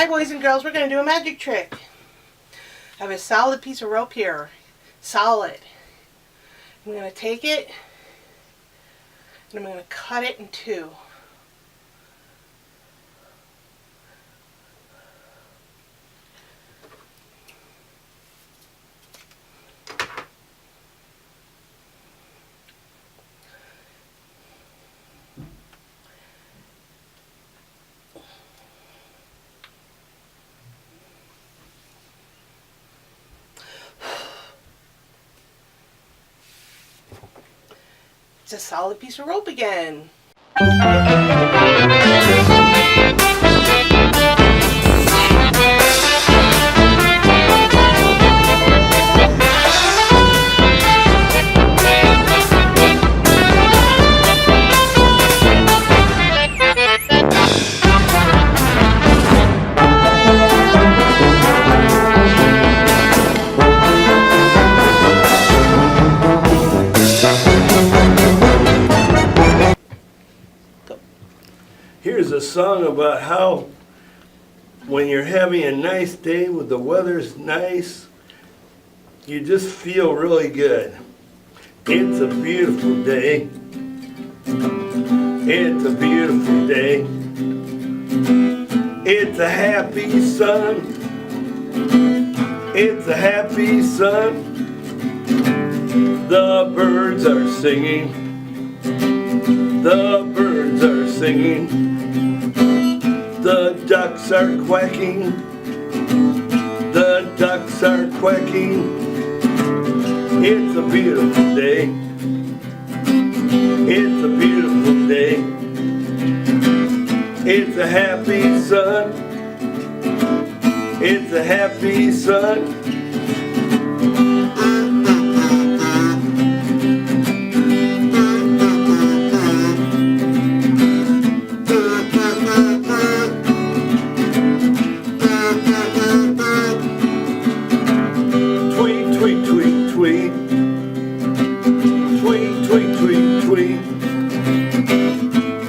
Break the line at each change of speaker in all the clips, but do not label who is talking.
Boys and girls, we're going to do a magic trick. I have a solid piece of rope here. Solid. I'm going to take it and I'm going to cut it in two. It's a solid piece of rope again.
Here's a song about how when you're having a nice day with the weather's nice, you just feel really good. It's a beautiful day. It's a beautiful day. It's a happy sun. It's a happy sun. The birds are singing. The birds are singing. The ducks are quacking. The ducks are quacking. It's a beautiful day. It's a beautiful day. It's a happy sun. It's a happy sun.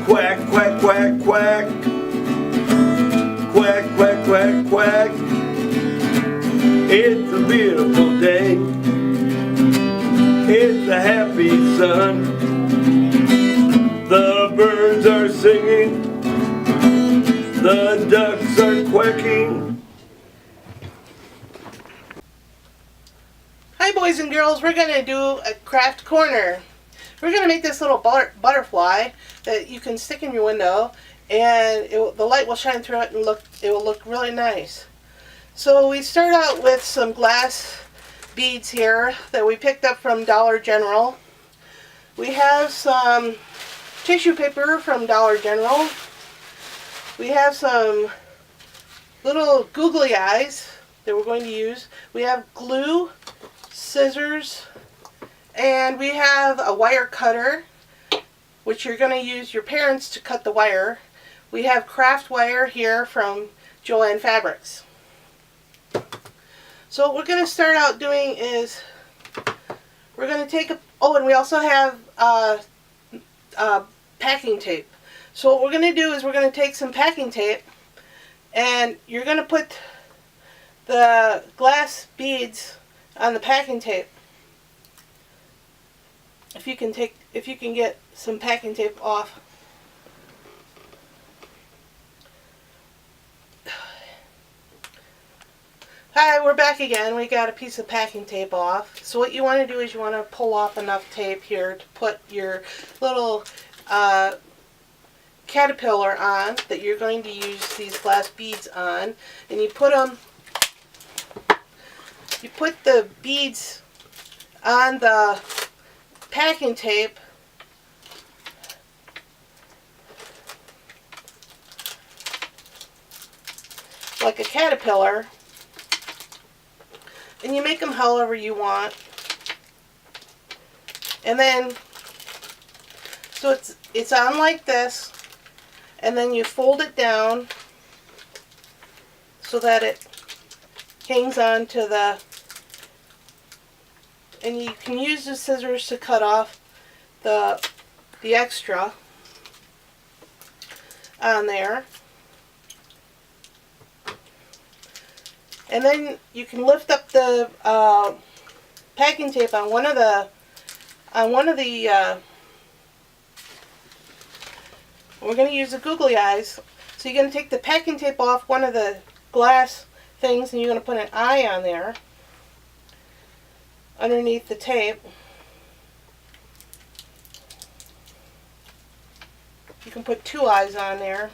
Quack, quack, quack, quack. Quack, quack, quack, quack. It's a beautiful day. It's a happy sun. The birds are singing. The ducks are quacking.
Hi boys and girls, we're going to do a craft corner. We're going to make this little butterfly that you can stick in your window, and the light will shine through it and it will look really nice. So we start out with some glass beads here that we picked up from Dollar General. We have some tissue paper from Dollar General. We have some little googly eyes that we're going to use. We have glue, scissors, and we have a wire cutter, which you're going to use your parents to cut the wire. We have craft wire here from Joann Fabrics. So what we're going to start out doing is we're going to take and we also have packing tape. So what we're going to do is we're going to take some packing tape, and you're going to put the glass beads on the packing tape. If you can get some packing tape off. Hi, we're back again. We got a piece of packing tape off. So what you want to do is you want to pull off enough tape here to put your little caterpillar on that you're going to use these glass beads on, and you put the beads on the packing tape like a caterpillar, and you make them however you want. And then, so it's on like this, and then you fold it down so that it hangs on to the, and you can use the scissors to cut off the extra on there. And then you can lift up the packing tape on one of the we're going to use the googly eyes. So you're going to take the packing tape off one of the glass things, and you're going to put an eye on there underneath the tape. You can put 2 eyes on there.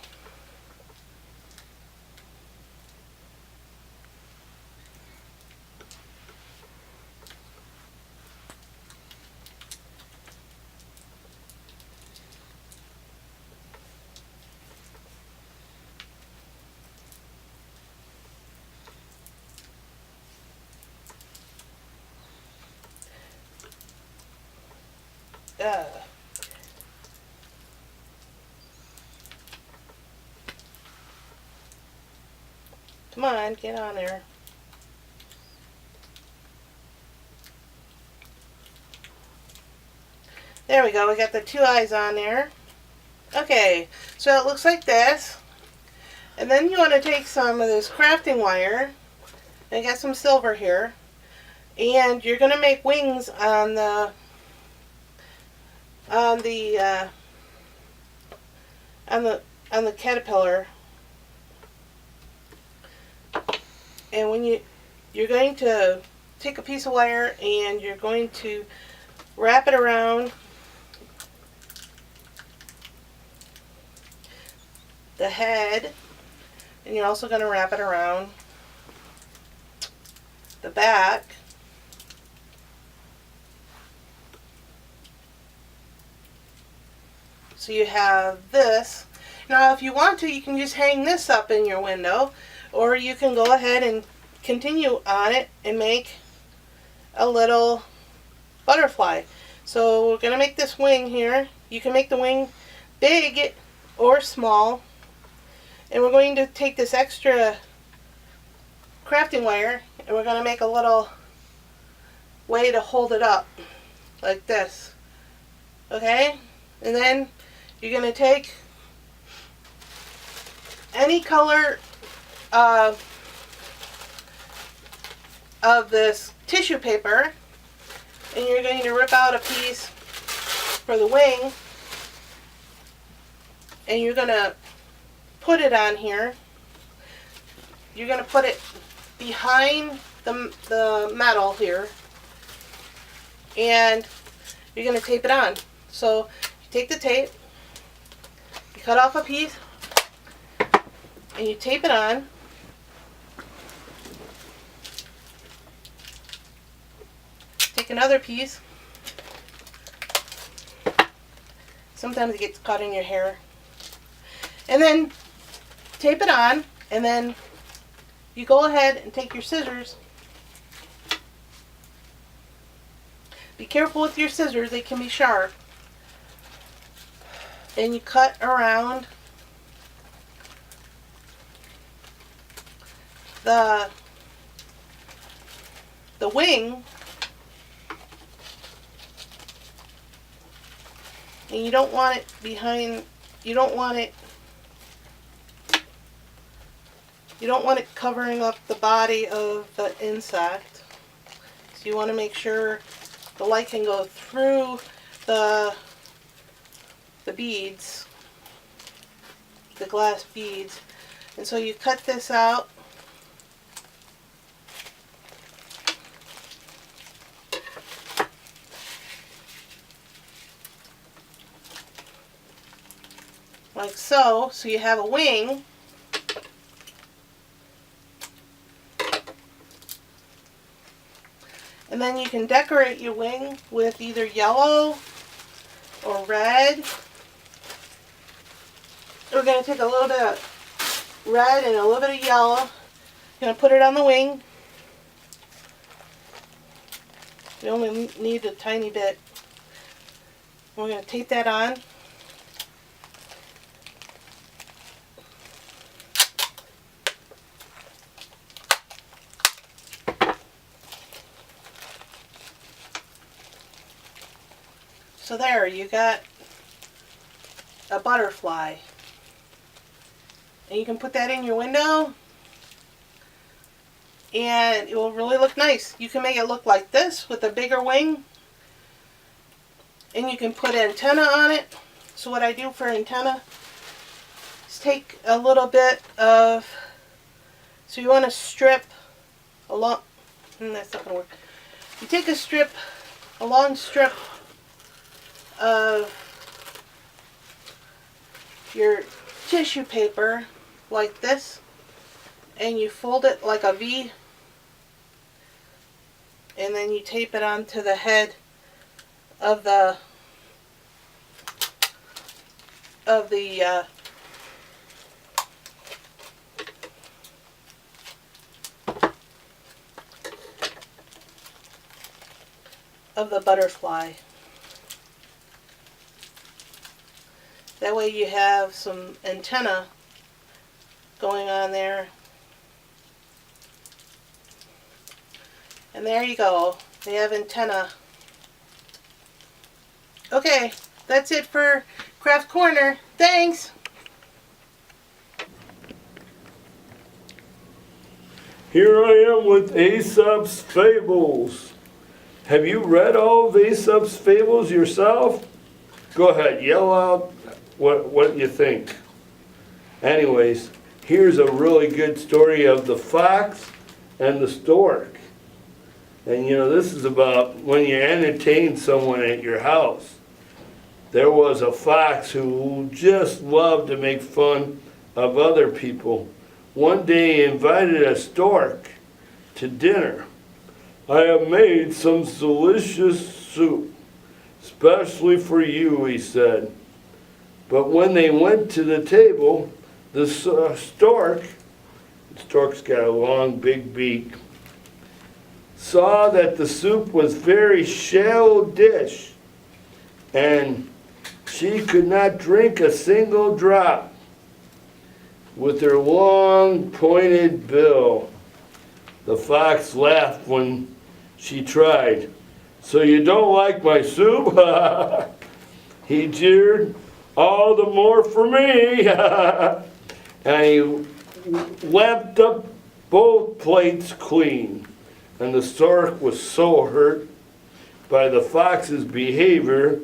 Come on, get on there. There we go, we got the 2 eyes on there. Okay, so it looks like this. And then you want to take some of this crafting wire. I got some silver here. And you're going to make wings on the caterpillar. And when you're going to take a piece of wire and you're going to wrap it around the head, and you're also going to wrap it around the back. So you have this. Now if you want to, you can just hang this up in your window, or you can go ahead and continue on it and make a little butterfly. So we're going to make this wing here. You can make the wing big or small. And we're going to take this extra crafting wire and we're going to make a little way to hold it up like this. Okay? And then you're going to take any color of this tissue paper, and you're going to rip out a piece for the wing, and you're going to put it on here. You're going to put it behind the metal here, and you're going to tape it on. So you take the tape, you cut off a piece, and you tape it on. Take another piece. Sometimes it gets caught in your hair. And then tape it on, and then you go ahead and take your scissors. Be careful with your scissors, they can be sharp. And you cut around the wing, and you don't want it behind, you don't want it covering up the body of the insect. So you want to make sure the light can go through the beads, the glass beads. And so you cut this out. Like so. So you have a wing. And then you can decorate your wing with either yellow or red. We're going to take a little bit of red and a little bit of yellow Gonna put it on the wing. We only need a tiny bit. We're gonna tape that on. So there, you got a butterfly. And you can put that in your window and it will really look nice. You can make it look like this with a bigger wing. And you can put antenna on it. So what I do for antenna is take a little bit of, so you want to strip a long, that's not going to work. You take a long strip of your tissue paper like this, and you fold it like a V, and then you tape it onto the head of the butterfly. That way you have some antenna going on there. And there you go. They have antenna. Okay, that's it for Craft Corner. Thanks!
Here I am with Aesop's Fables. Have you read all of Aesop's Fables yourself? Go ahead, yell out what you think. Anyways, here's a really good story of the fox and the stork. And you know, this is about when you entertain someone at your house. There was a fox who just loved to make fun of other people. One day he invited a stork to dinner. I have made some delicious soup, especially for you, he said. But when they went to the table, the stork's got a long, big beak, saw that the soup was very shallow dish, and she could not drink a single drop with her long, pointed bill. The fox laughed when she tried. So you don't like my soup? He jeered. All the more for me. And he lapped up both plates clean. And the stork was so hurt by the fox's behavior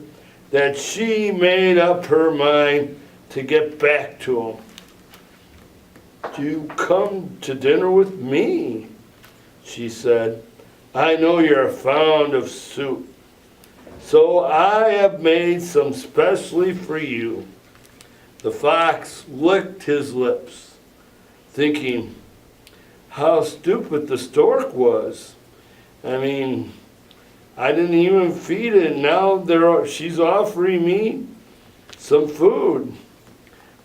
that she made up her mind to get back to him. Do you come to dinner with me? She said. I know you're fond of soup, so I have made some specially for you. The fox licked his lips, thinking how stupid the stork was. I mean, I didn't even feed it, now she's offering me some food.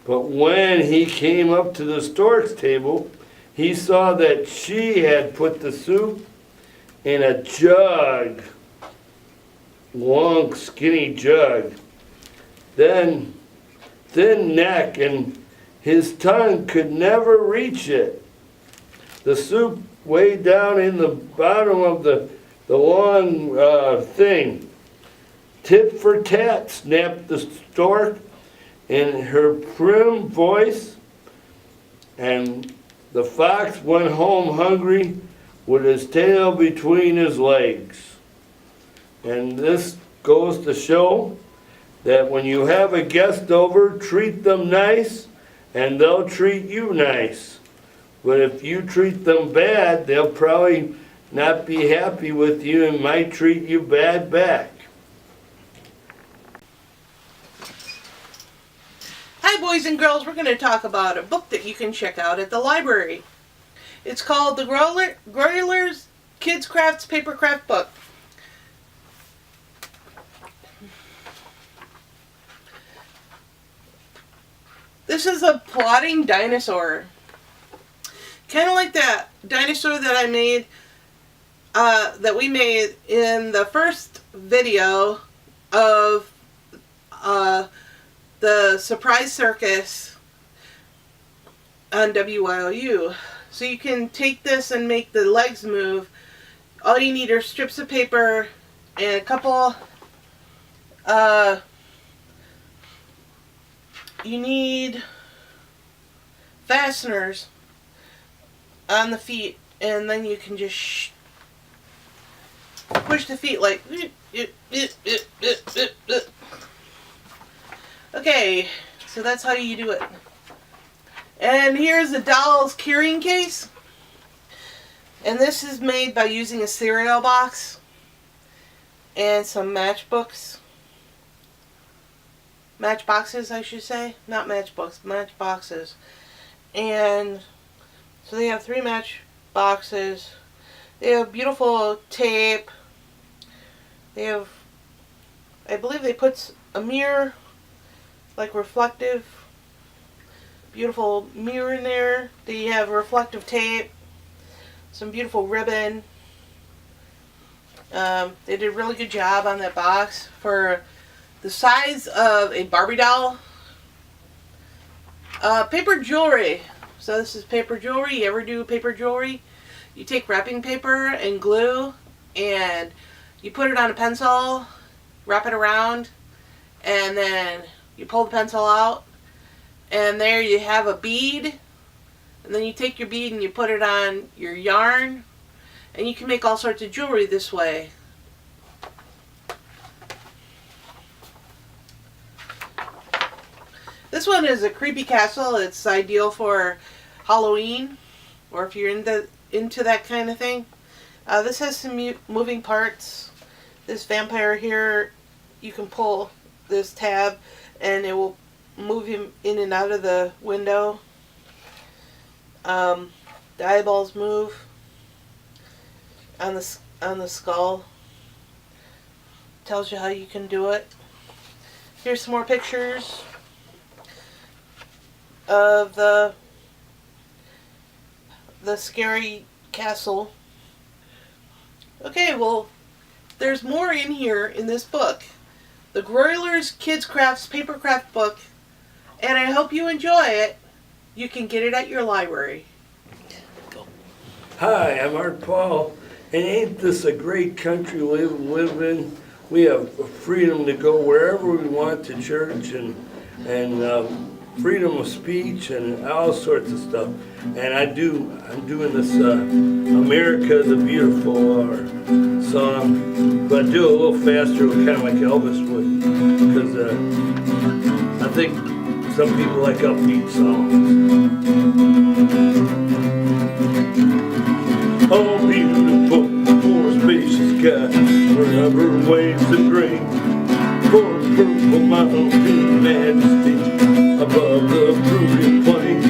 But when he came up to the stork's table, he saw that she had put the soup in a jug, long skinny jug. Then thin neck and his tongue could never reach it. The soup way down in the bottom of the long thing. Tit for tat, snapped the stork in her prim voice, and the fox went home hungry with his tail between his legs. And this goes to show that when you have a guest over, treat them nice and they'll treat you nice. But if you treat them bad, they'll probably not be happy with you and might treat you bad back.
Hi boys and girls, we're going to talk about a book that you can check out at the library. It's called the Growler's Kids Crafts Paper Craft Book. This is a plotting dinosaur. kind of like that dinosaur that I made, that we made in the first video of the Surprise Circus on WYOU. So you can take this and make the legs move. All you need are strips of paper and a couple, you need fasteners on the feet, and then you can just push the feet like, okay, so that's how you do it. And here's a doll's carrying case. And this is made by using a cereal box and some matchboxes, I should say. Not matchbooks, matchboxes. And so they have 3 matchboxes. They have beautiful tape. They have, I believe they put a mirror, like reflective, beautiful mirror in there. They have reflective tape, some beautiful ribbon. They did a really good job on that box for the size of a Barbie doll. Paper jewelry. So this is paper jewelry. You ever do paper jewelry? You take wrapping paper and glue and you put it on a pencil, wrap it around, and then you pull the pencil out, and there you have a bead, and then you take your bead and you put it on your yarn, and you can make all sorts of jewelry this way. This one is a creepy castle. It's ideal for Halloween, or if you're into that kind of thing. This has some moving parts. This vampire here, you can pull this tab and it will move him in and out of the window. The eyeballs move on the skull. Tells you how you can do it. Here's some more pictures of the scary castle. Okay, well, there's more in here in this book. The Groyler's Kids Crafts Papercraft book. And I hope you enjoy it. You can get it at your library.
Hi, I'm Art Paul, and ain't this a great country we live in? We have freedom to go wherever we want to church, and freedom of speech and all sorts of stuff. And I'm doing this America the Beautiful song, but I do it a little faster, kind of like Elvis would, because I think some people like upbeat songs. Oh, beautiful, for a spacious sky, wherever waves the grain, for a purple mountain majesty, above the brooding plain.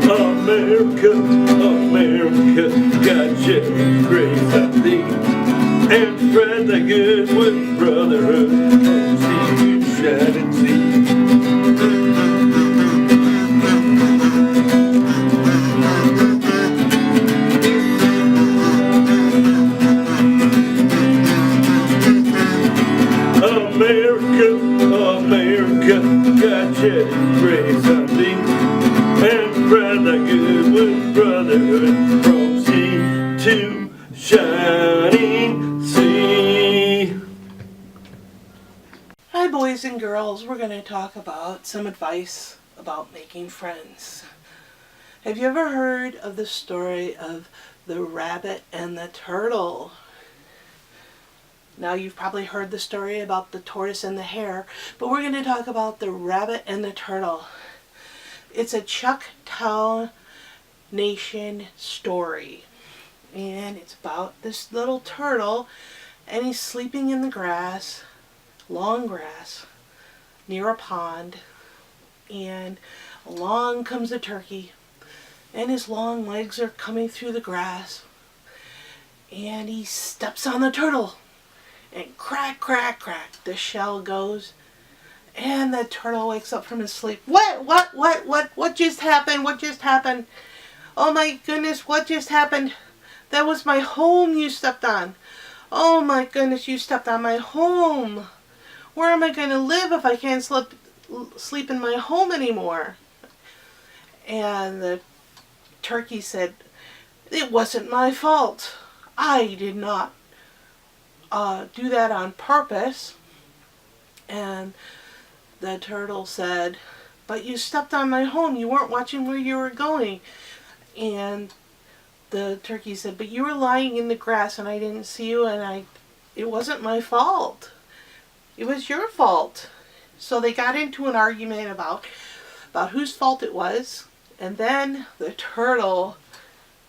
America, America, God shed His grace on thee, and spread the good with brotherhood, and see you shine and see. America, America, God shed His grace on thee, and spread the good with brotherhood, from sea to shining sea.
Hi boys and girls, we're going to talk about some advice about making friends. Have you ever heard of the story of the rabbit and the turtle? Now you've probably heard the story about the tortoise and the hare, but we're going to talk about the rabbit and the turtle. It's a Choctaw Nation story, and it's about this little turtle, and he's sleeping in the grass, long grass, near a pond, and along comes a turkey, and his long legs are coming through the grass, and he steps on the turtle. And crack, crack, crack, the shell goes, and the turtle wakes up from his sleep. What just happened? What just happened? Oh my goodness, what just happened? That was my home you stepped on. Oh my goodness, you stepped on my home. Where am I going to live if I can't sleep in my home anymore? And the turkey said, it wasn't my fault. I did not do that on purpose. And the turtle said, but you stepped on my home. You weren't watching where you were going. And the turkey said, but you were lying in the grass and I didn't see you, and it wasn't my fault. It was your fault. So they got into an argument about whose fault it was. And then the turtle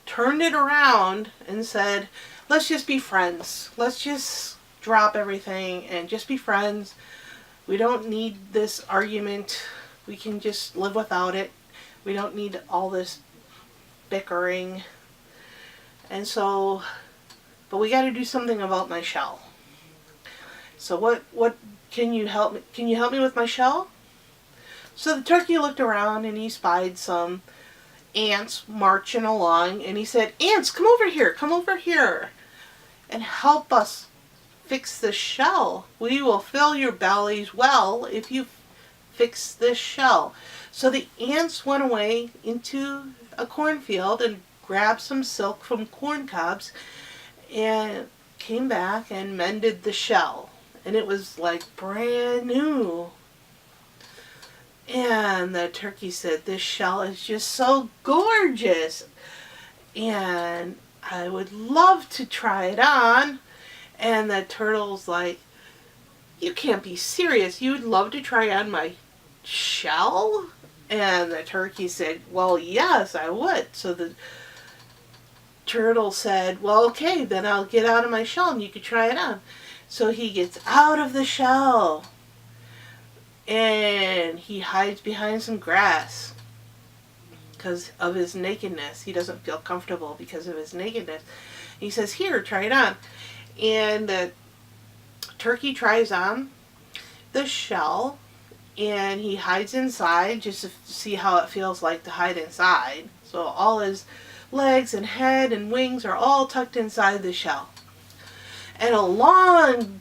turned it around and said, let's just be friends. Let's just drop everything and just be friends. We don't need this argument. We can just live without it. We don't need all this bickering. And so, but we got to do something about my shell. So what can you help me? Can you help me with my shell? So the turkey looked around and he spied some ants marching along, and he said, ants, come over here and help us fix the shell. We will fill your bellies well if you fix this shell. So the ants went away into a cornfield and grabbed some silk from corn cobs and came back and mended the shell. And it was like brand new. And the turkey said, this shell is just so gorgeous. And I would love to try it on. And the turtle's like, you can't be serious. You'd love to try on my shell? And the turkey said, well, yes, I would. So the turtle said, well, okay, then I'll get out of my shell and you can try it on. So he gets out of the shell and he hides behind some grass because of his nakedness. He doesn't feel comfortable because of his nakedness. He says, here, try it on. And the turkey tries on the shell and he hides inside just to see how it feels like to hide inside. So all his legs and head and wings are all tucked inside the shell. And along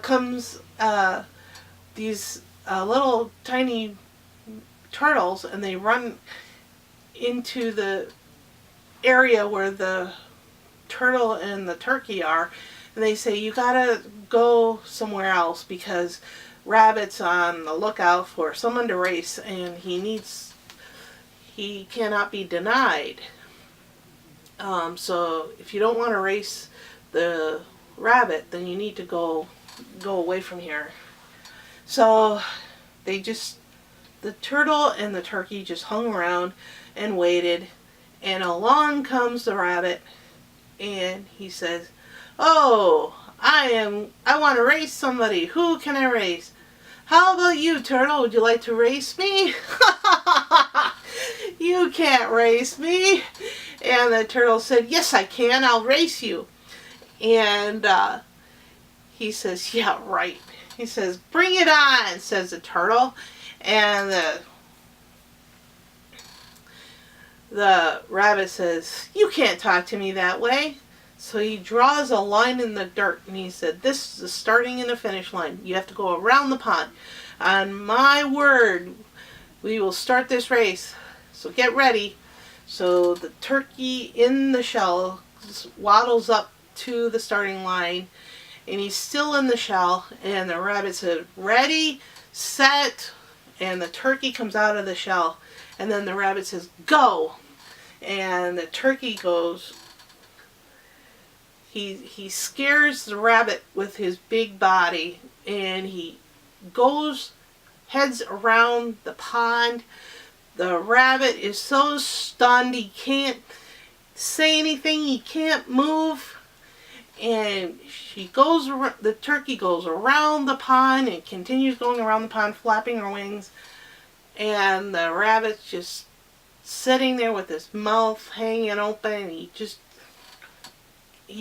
comes these little tiny turtles, and they run into the area where the turtle and the turkey are, and they say, you gotta go somewhere else because Rabbit's on the lookout for someone to race and he cannot be denied. So if you don't want to race the rabbit, then you need to go away from here. So the turtle and the turkey just hung around and waited, and along comes the rabbit, and he says, oh, I want to race somebody. Who can I race? How about you, turtle? Would you like to race me? You can't race me. And the turtle said, yes, I can. I'll race you. And he says, yeah, right. He says, bring it on, says the turtle. And the rabbit says, you can't talk to me that way. So he draws a line in the dirt and he said, this is the starting and the finish line. You have to go around the pond. On my word, we will start this race. So get ready. So the turkey in the shell waddles up to the starting line, and he's still in the shell, and the rabbit said, ready, set, and the turkey comes out of the shell, and then the rabbit says, go, and the turkey goes. He scares the rabbit with his big body, and he heads around the pond. The rabbit is so stunned he can't say anything, he can't move, and the turkey goes around the pond and continues going around the pond, flapping her wings, and the rabbit's just sitting there with his mouth hanging open, and he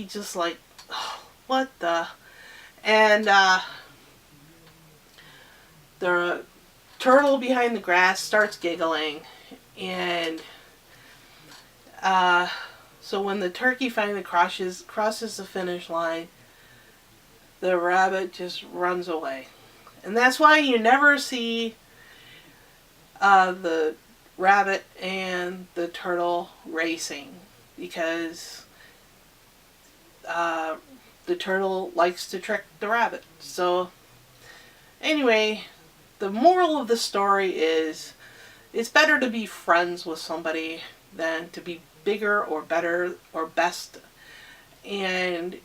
just like, oh, what the? And the turtle behind the grass starts giggling, And so when the turkey finally crosses the finish line, the rabbit just runs away. And that's why you never see the rabbit and the turtle racing, because the turtle likes to trick the rabbit. So anyway, the moral of the story is it's better to be friends with somebody than to be bigger or better or best. And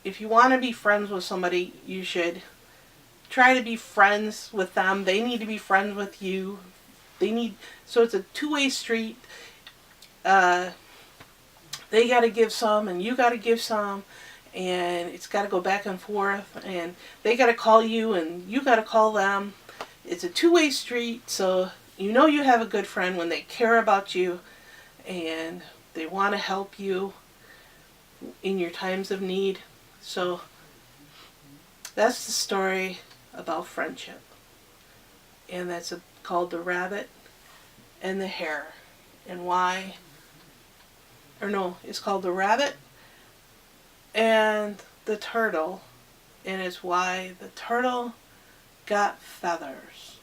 if you want to be friends with somebody, you should try to be friends with them. They need to be friends with you. So it's a two-way street. They got to give some and you got to give some, and it's got to go back and forth, and they got to call you and you got to call them. It's a two-way street, so you know you have a good friend when they care about you and they want to help you in your times of need. So that's the story about friendship. And that's called The Rabbit and the Hare. And why, or no, it's called The Rabbit and the Turtle. And it's why the turtle got feathers.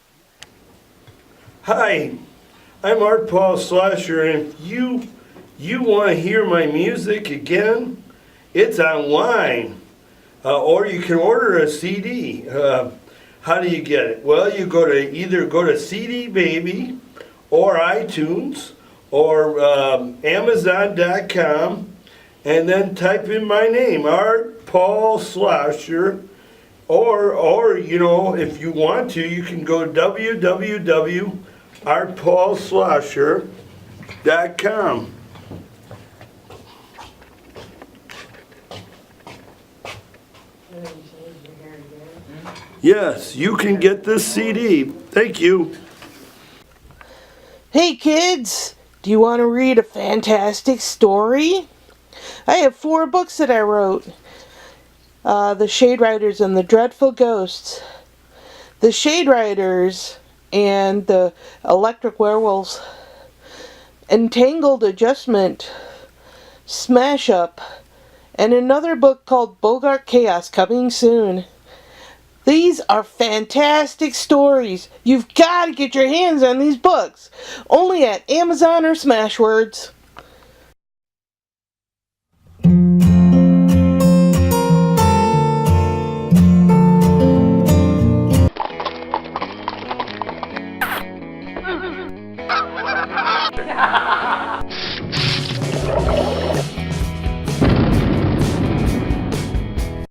Hi, I'm Art Paul Schlosser, and if you want to hear my music again, it's online. Or you can order a CD. How do you get it? Well, you either go to CD Baby or iTunes or Amazon.com, and then type in my name, Art Paul Schlosser. Or you know, if you want to, you can go to www.artpaulschlosser.com. Yes, you can get this CD. Thank you.
Hey kids, do you want to read a fantastic story? I have 4 books that I wrote. The Shade Riders and the Dreadful Ghosts, The Shade Riders and the Electric Werewolves, Entangled Adjustment, Smash Up, and another book called Bxerk Chaos, coming soon. These are fantastic stories. You've got to get your hands on these books. Only at Amazon or Smashwords.